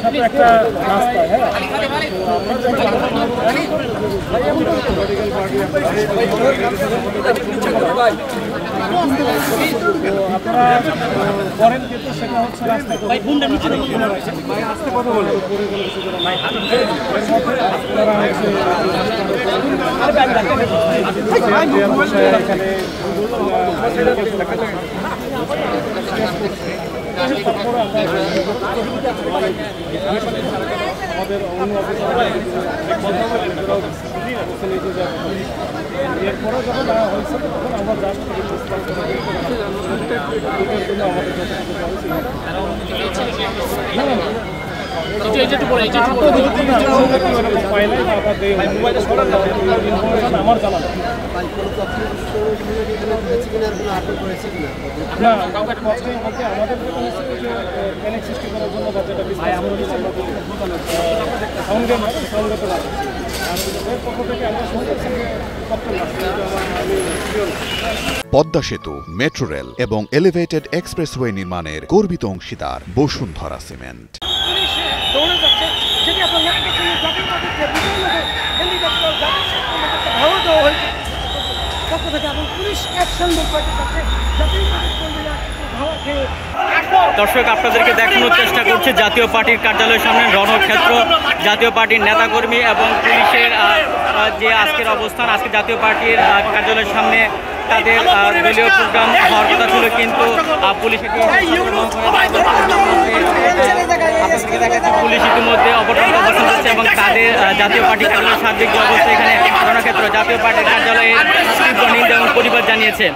সাথে একটা রাস্তা। হ্যাঁ, আপনারা করেন কিন্তু সেটা হচ্ছে রাস্তা কথা বলে আমাদের অন্য এরপরে যখন হয়েছে তখন আমরা জাস্ট আমার জানা আমাদের সৃষ্টি করার জন্য পদ্মা সেতু, মেট্রো রেল এবং এলিভেটেড এক্সপ্রেসওয়ে নির্মাণের গর্বিত অংশীদার বসুন্ধরা সিমেন্ট। দর্শক, আপনাদেরকে দেখানোর চেষ্টা করছি জাতীয় পার্টির কার্যালয়ের সামনে রণক্ষেত্র। জাতীয় পার্টির নেতাকর্মী এবং পুলিশের যে আজকের অবস্থান, আজকে জাতীয় পার্টির কার্যালয়ের সামনে তাদের দলীয় প্রোগ্রাম হওয়ার কথা ছিল, কিন্তু পুলিশ ইতিমধ্যে অবস্থান করছে এবং তাদের জাতীয় পার্টির কার্যালয়ের সার্বিক যে অবস্থা এখানে রণক্ষেত্র, জাতীয় পার্টির কার্যালয়ে তীব্র নিন্দা এবং প্রতিবাদ জানিয়েছে।